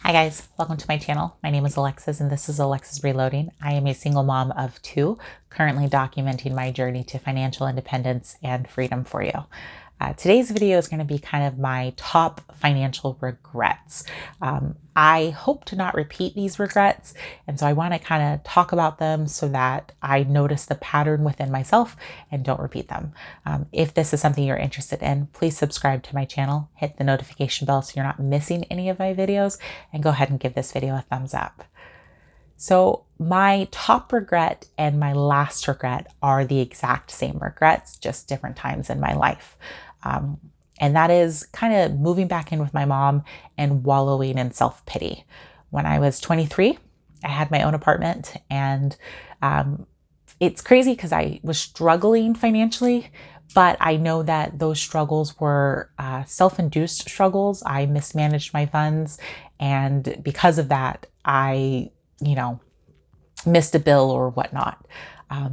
Hi guys, welcome to my channel. My name is Alexis and this is Alexis Reloading. I am a single mom of two, currently documenting my journey to financial independence and freedom for you. Today's video is going to be kind of my top financial regrets. I hope to not repeat these regrets, and so I want to kind of talk about them so that I notice the pattern within myself and don't repeat them. If this is something you're interested in, please subscribe to my channel, hit the notification bell so you're not missing any of my videos, and go ahead and give this video a thumbs up. So my top regret and my last regret are the exact same regrets, just different times in my life. And that is kind of moving back in with my mom and wallowing in self-pity. When I was 23, I had my own apartment, and it's crazy because I was struggling financially, but I know that those struggles were self-induced struggles. I mismanaged my funds, and because of that, I missed a bill or whatnot.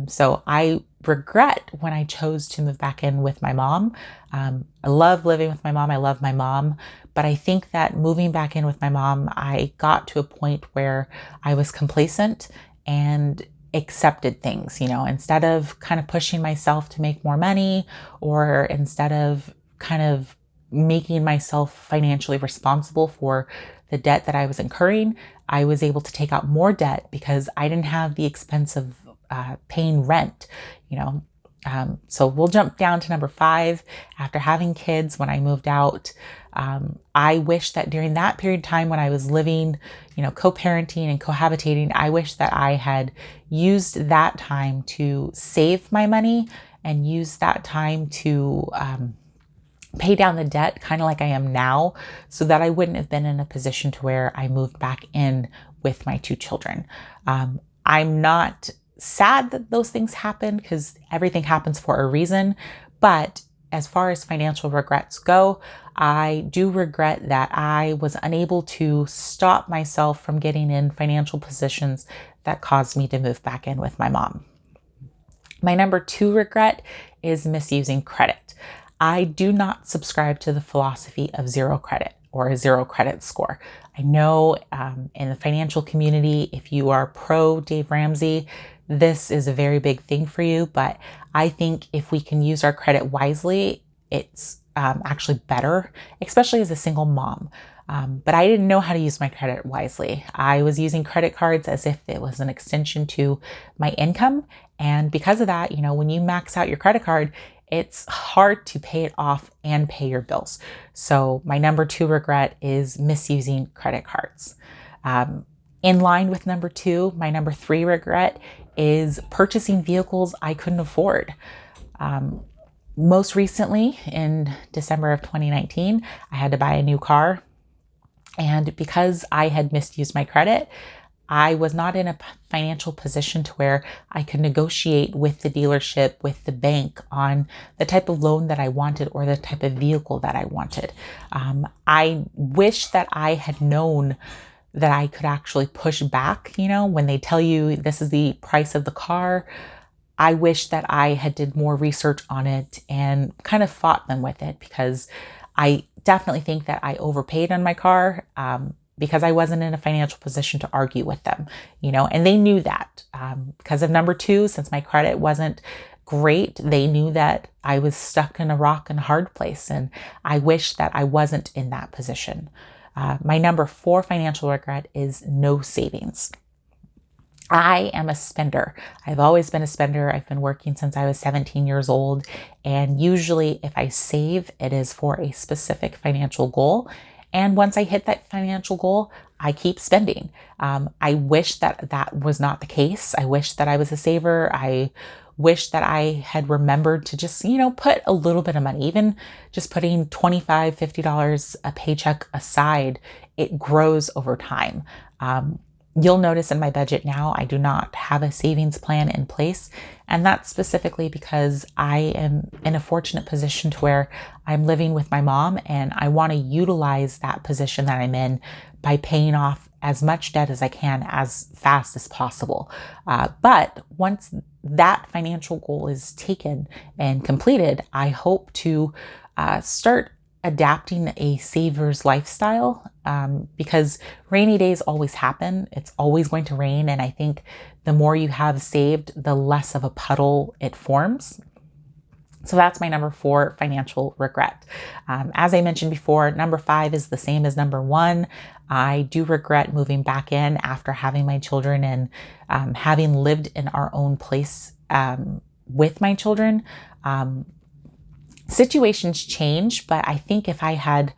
So I regret when I chose to move back in with my mom. I love living with my mom. I love my mom. But I think that moving back in with my mom, I got to a point where I was complacent and accepted things, instead of kind of pushing myself to make more money, or instead of kind of making myself financially responsible for the debt that I was incurring, I was able to take out more debt because I didn't have the expense of paying rent, So we'll jump down to number 5. After having kids, when I moved out, I wish that during that period of time when I was living, co-parenting and cohabitating, I wish that I had used that time to save my money and use that time to pay down the debt, kind of like I am now, so that I wouldn't have been in a position to where I moved back in with my 2 children. I'm not sad that those things happened because everything happens for a reason. But as far as financial regrets go, I do regret that I was unable to stop myself from getting in financial positions that caused me to move back in with my mom. My number 2 regret is misusing credit. I do not subscribe to the philosophy of zero credit or a zero credit score. I know in the financial community, if you are pro Dave Ramsey, this is a very big thing for you. But I think if we can use our credit wisely, it's actually better, especially as a single mom. But I didn't know how to use my credit wisely. I was using credit cards as if it was an extension to my income. And because of that, when you max out your credit card, it's hard to pay it off and pay your bills. So my number 2 regret is misusing credit cards. In line with number 2, my number 3 regret is purchasing vehicles I couldn't afford. Most recently, in December of 2019, I had to buy a new car. And because I had misused my credit, I was not in a financial position to where I could negotiate with the dealership, with the bank on the type of loan that I wanted or the type of vehicle that I wanted. I wish that I had known that I could actually push back, when they tell you this is the price of the car. I wish that I had did more research on it and kind of fought them with it, because I definitely think that I overpaid on my car, because I wasn't in a financial position to argue with them, and they knew that. Because of number 2, since my credit wasn't great, they knew that I was stuck in a rock and a hard place, and I wish that I wasn't in that position. My number 4 financial regret is no savings. I am a spender. I've always been a spender. I've been working since I was 17 years old. And usually if I save, it is for a specific financial goal. And once I hit that financial goal, I keep spending. I wish that that was not the case. I wish that I was a saver. I wish that I had remembered to just, put a little bit of money, even just putting $25, $50 a paycheck aside. It grows over time. You'll notice in my budget now, I do not have a savings plan in place. And that's specifically because I am in a fortunate position to where I'm living with my mom, and I want to utilize that position that I'm in by paying off as much debt as I can as fast as possible. But once that financial goal is taken and completed, I hope to start adapting a saver's lifestyle, because rainy days always happen. It's always going to rain. And I think the more you have saved, the less of a puddle it forms. So that's my number 4 financial regret. As I mentioned before, number 5 is the same as number 1. I do regret moving back in after having my children and having lived in our own place with my children. Situations change, but I think if I had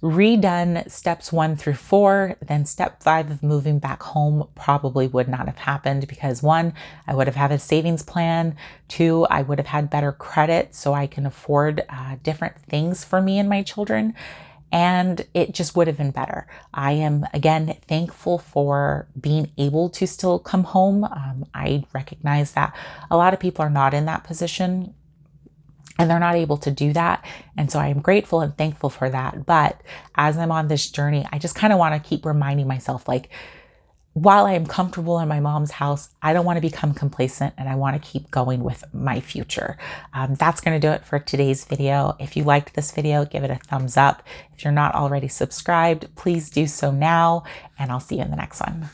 redone steps 1 through 4, then step 5 of moving back home probably would not have happened, because 1, I would have had a savings plan. 2, I would have had better credit so I can afford different things for me and my children. And it just would have been better. I am, again, thankful for being able to still come home. I recognize that a lot of people are not in that position, and they're not able to do that. And so I am grateful and thankful for that. But as I'm on this journey, I just kind of want to keep reminding myself, like, while I am comfortable in my mom's house, I don't want to become complacent, and I want to keep going with my future. That's going to do it for today's video. If you liked this video, give it a thumbs up. If you're not already subscribed, please do so now, and I'll see you in the next one.